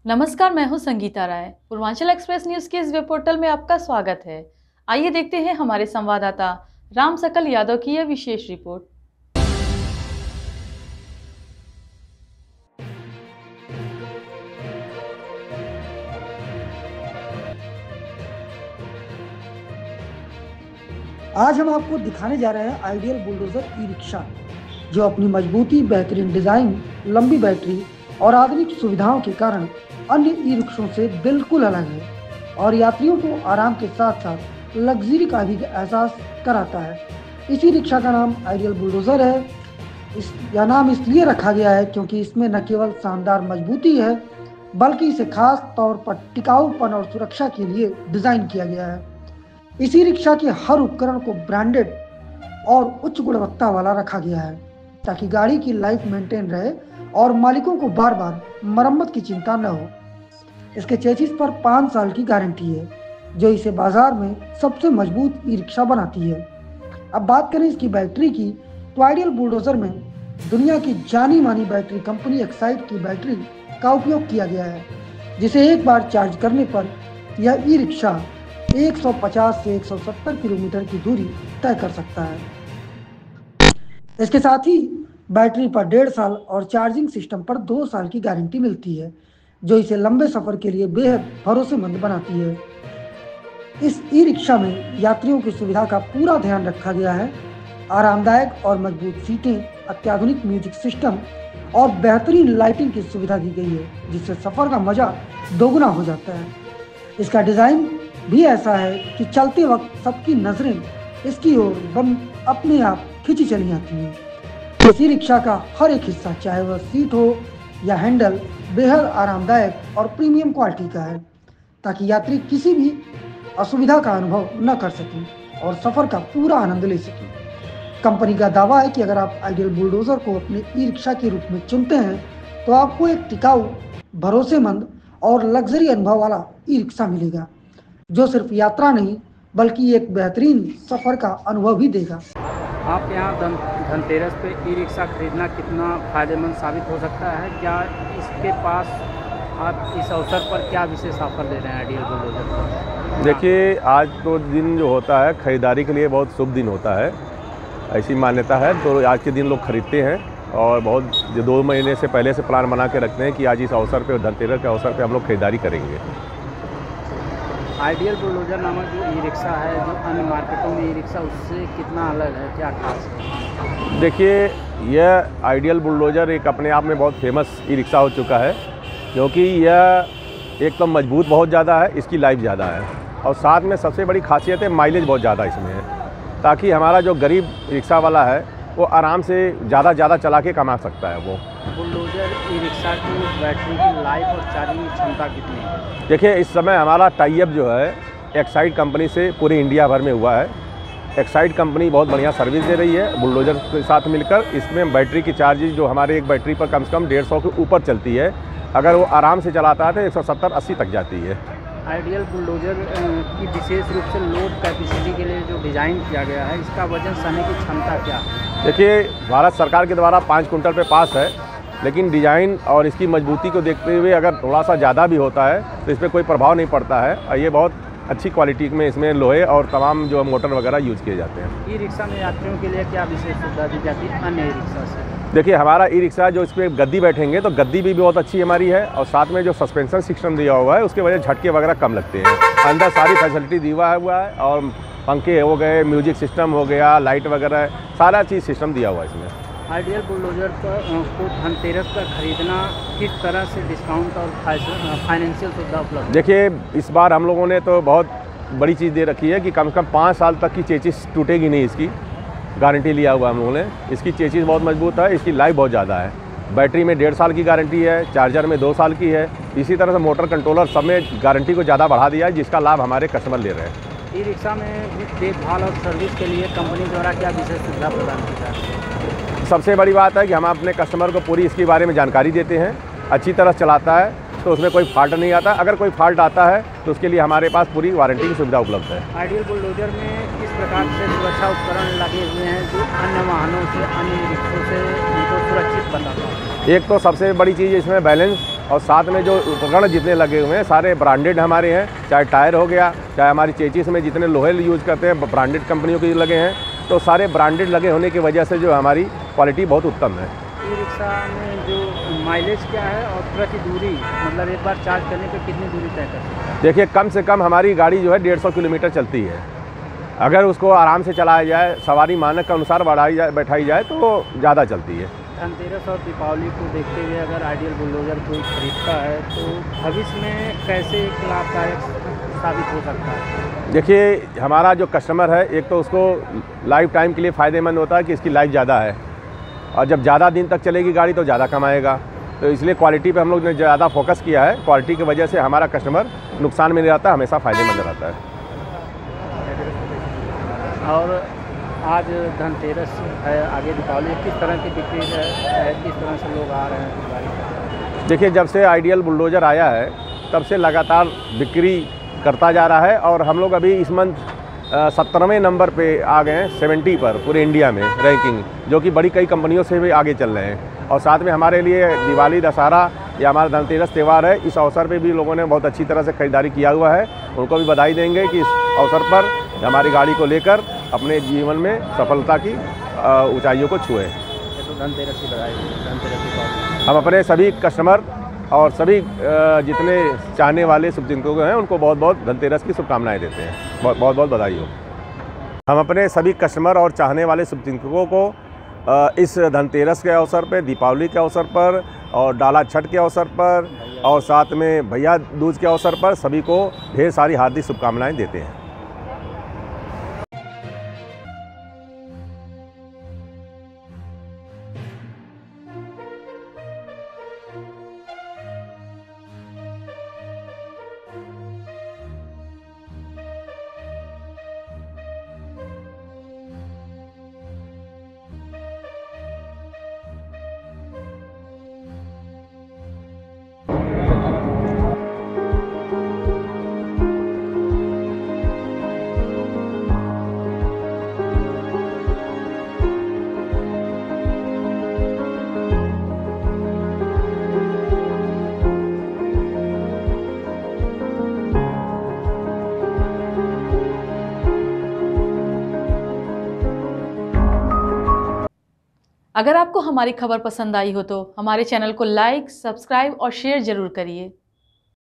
नमस्कार, मैं हूं संगीता राय। पूर्वांचल एक्सप्रेस न्यूज के इस वेब पोर्टल में आपका स्वागत है। आइए देखते हैं हमारे संवाददाता राम सकल यादव की यह विशेष रिपोर्ट। आज हम आपको दिखाने जा रहे हैं आइडियल बुलडोजर ई रिक्शा, जो अपनी मजबूती, बेहतरीन डिजाइन, लंबी बैटरी और आधुनिक सुविधाओं के कारण अन्य ई रिक्शों से बिल्कुल अलग है और यात्रियों को आराम के साथ साथ लग्जरी का भी एहसास कराता है। इसी रिक्शा का नाम आइडियल बुलडोजर है। यह नाम इसलिए रखा गया है क्योंकि इसमें न केवल शानदार मजबूती है, बल्कि इसे खास तौर पर टिकाऊपन और सुरक्षा के लिए डिजाइन किया गया है। इसी रिक्शा के हर उपकरण को ब्रांडेड और उच्च गुणवत्ता वाला रखा गया है ताकि गाड़ी की लाइफ मेंटेन रहे और मालिकों को बार बार मरम्मत की चिंता न हो। इसके चेसिस पर 5 साल की गारंटी है, जो इसे बाजार में सबसे मजबूत ई रिक्शा बनाती है। अब बात करें इसकी बैटरी की, तो आइडियल बुलडोजर में दुनिया की जानी मानी बैटरी कंपनी एक्साइड की बैटरी का उपयोग किया गया है, जिसे एक बार चार्ज करने पर यह ई रिक्शा 150 से 170 किलोमीटर की दूरी तय कर सकता है। इसके साथ ही बैटरी पर 1.5 साल और चार्जिंग सिस्टम पर 2 साल की गारंटी मिलती है, जो इसे लंबे सफर के लिए बेहद भरोसेमंद बनाती है। इस ई रिक्शा में यात्रियों की सुविधा का पूरा ध्यान रखा गया है। आरामदायक और मजबूत सीटें, अत्याधुनिक म्यूजिक सिस्टम और बेहतरीन लाइटिंग की सुविधा दी गई है, जिससे सफर का मजा दोगुना हो जाता है। इसका डिजाइन भी ऐसा है कि चलते वक्त सबकी नजरें इसकी ओर अपने आप खिंची चली आती हैं। इसी रिक्शा का हर एक हिस्सा, चाहे वह सीट हो या हैंडल, बेहद आरामदायक और प्रीमियम क्वालिटी का है, ताकि यात्री किसी भी असुविधा का अनुभव न कर सकें और सफर का पूरा आनंद ले सकें। कंपनी का दावा है कि अगर आप आइडियल बुलडोजर को अपने ई रिक्शा के रूप में चुनते हैं, तो आपको एक टिकाऊ, भरोसेमंद और लग्जरी अनुभव वाला ई रिक्शा मिलेगा, जो सिर्फ यात्रा नहीं बल्कि एक बेहतरीन सफर का अनुभव भी देगा। आप यहाँ धनतेरस पे ई रिक्शा खरीदना कितना फ़ायदेमंद साबित हो सकता है? क्या इसके पास आप इस अवसर पर क्या विशेष ऑफर दे रहे हैं आइडियल बुलडोजर पर? देखिए, आज तो दिन जो होता है खरीदारी के लिए बहुत शुभ दिन होता है, ऐसी मान्यता है। तो आज के दिन लोग खरीदते हैं और बहुत 2 महीने से पहले से प्लान बना के रखते हैं कि आज इस अवसर पे, धनतेरस के अवसर पे हम लोग खरीदारी करेंगे। आइडियल बुलडोजर नामक जो ई रिक्शा है, जो अन्य मार्केटों में ई रिक्शा, उससे कितना अलग है, क्या खास है? देखिए, यह आइडियल बुलडोजर एक अपने आप में बहुत फेमस ई रिक्शा हो चुका है, क्योंकि यह एक तो मजबूत बहुत ज़्यादा है, इसकी लाइफ ज़्यादा है, और साथ में सबसे बड़ी खासियत है माइलेज बहुत ज़्यादा इसमें है, ताकि हमारा जो गरीब रिक्शा वाला है वो आराम से ज़्यादा चला के कमा सकता है। वो बुलडोजर ई रिक्शा की बैटरी की लाइफ और चार्जिंग की क्षमता कितनी है? देखिए, इस समय हमारा टाई अप जो है एक्साइड कंपनी से पूरे इंडिया भर में हुआ है। एक्साइड कंपनी बहुत बढ़िया सर्विस दे रही है बुलडोजर के साथ मिलकर। इसमें बैटरी की चार्जेज जो हमारे एक बैटरी पर कम से कम 150 के ऊपर चलती है, अगर वो आराम से चलाता है तो 170-80 तक जाती है। आइडियल बुलडोजर की विशेष रूप से लोड कैपेसिटी के लिए जो डिज़ाइन किया गया है, इसका वजन सहने की क्षमता क्या है? देखिए, भारत सरकार के द्वारा 5 कुंटल पे पास है, लेकिन डिज़ाइन और इसकी मजबूती को देखते हुए अगर थोड़ा सा ज़्यादा भी होता है तो इस पर कोई प्रभाव नहीं पड़ता है, और ये बहुत अच्छी क्वालिटी में इसमें लोहे और तमाम जो मोटर वगैरह यूज़ किए जाते हैं। ई रिक्शा में यात्रियों के लिए क्या विशेष सुविधा दी जाती है अन्य ई रिक्शा से? देखिए, हमारा ई रिक्शा जो इस पर गद्दी बैठेंगे तो गद्दी भी बहुत अच्छी हमारी है, और साथ में जो सस्पेंशन सिस्टम दिया हुआ है उसके वजह झटके वगैरह कम लगते हैं। अंदर सारी फैसिलिटी दिया हुआ है, और पंखे हो गए, म्यूजिक सिस्टम हो गया, लाइट वगैरह, सारा चीज़ सिस्टम दिया हुआ है इसमें। आइडियल बुलडोजर को धनतेरस पर खरीदना किस तरह से डिस्काउंट और फाइनेंशियल सुविधा उपलब्ध? देखिए, इस बार हम लोगों ने तो बहुत बड़ी चीज़ दे रखी है कि कम से कम 5 साल तक की चेसिस टूटेगी नहीं, इसकी गारंटी लिया हुआ हम लोगों ने। इसकी चेसिस बहुत मजबूत है, इसकी लाइफ बहुत ज़्यादा है। बैटरी में 1.5 साल की गारंटी है, चार्जर में 2 साल की है। इसी तरह से मोटर कंट्रोलर सब में गारंटी को ज़्यादा बढ़ा दिया है, जिसका लाभ हमारे कस्टमर ले रहे हैं। ई रिक्शा में देखभाल और सर्विस के लिए कंपनी द्वारा क्या विशेष सुविधा प्रदान की जाती है? सबसे बड़ी बात है कि हम अपने कस्टमर को पूरी इसके बारे में जानकारी देते हैं। अच्छी तरह चलाता है तो उसमें कोई फॉल्ट नहीं आता। अगर कोई फॉल्ट आता है तो उसके लिए हमारे पास पूरी वारंटी की सुविधा उपलब्ध है। आइडियल बुलडोजर में किस प्रकार से सुरक्षा उपकरण लगे हुए हैं जो अन्य वाहनों से, अन्य रिक्शों से उनको सुरक्षित बनाता है? एक तो सबसे बड़ी चीज़ इसमें बैलेंस और साथ में जो उपकरण जितने लगे हुए हैं सारे ब्रांडेड हमारे हैं, चाहे टायर हो गया, चाहे हमारी चेचिस में जितने लोहे यूज़ करते हैं ब्रांडेड कंपनियों के लगे हैं, तो सारे ब्रांडेड लगे होने की वजह से जो हमारी क्वालिटी बहुत उत्तम है। ई रिक्शा में जो माइलेज क्या है और प्रति दूरी, मतलब एक बार चार्ज करने पे कितनी दूरी तय कर सकते हैं? देखिए, कम से कम हमारी गाड़ी जो है 150 किलोमीटर चलती है। अगर उसको आराम से चलाया जाए, सवारी मानक के अनुसार बैठाई जाए तो ज़्यादा चलती है। धनतेरस और दीपावली को देखते हुए अगर आइडियल बुलडोज़र कोई खरीदता है तो भविष्य में कैसे एक लाभदायक साबित हो सकता है? देखिए, हमारा जो कस्टमर है, एक तो उसको लाइफ टाइम के लिए फ़ायदेमंद होता है कि इसकी लाइफ ज़्यादा है, और जब ज़्यादा दिन तक चलेगी गाड़ी तो ज़्यादा कमाएगा। तो इसलिए क्वालिटी पे हम लोग ने ज़्यादा फोकस किया है। क्वालिटी की वजह से हमारा कस्टमर नुकसान में नहीं रहता, हमेशा फ़ायदेमंद रहता है। और आज धनतेरस है, आगे दीपावली, किस तरह की बिक्री है, किस तरह से लोग आ रहे हैं गाड़ी पर? देखिए, जब से आइडियल बुलडोज़र आया है तब से लगातार बिक्री करता जा रहा है, और हम लोग अभी इस मंथ 17वें नंबर पे आ गए हैं 70 पर पूरे इंडिया में रैंकिंग, जो कि बड़ी कई कंपनियों से भी आगे चल रहे हैं। और साथ में हमारे लिए दिवाली, दशहरा या हमारा धनतेरस त्यौहार है, इस अवसर पे भी लोगों ने बहुत अच्छी तरह से खरीदारी किया हुआ है। उनको भी बधाई देंगे कि इस अवसर पर हमारी गाड़ी को लेकर अपने जीवन में सफलता की ऊंचाइयों को छुए। तो धनतेरस की बधाई, धनतेरस की। हम अपने सभी कस्टमर और सभी जितने चाहने वाले शुभचिंतकों हैं उनको बहुत बहुत धनतेरस की शुभकामनाएं देते हैं। बहुत बहुत बधाई हो। हम अपने सभी कस्टमर और चाहने वाले शुभचिंतकों को इस धनतेरस के अवसर पर, दीपावली के अवसर पर और डाला छठ के अवसर पर और साथ में भैया दूज के अवसर पर सभी को ढेर सारी हार्दिक शुभकामनाएं देते हैं। अगर आपको हमारी खबर पसंद आई हो तो हमारे चैनल को लाइक, सब्सक्राइब और शेयर जरूर करिए।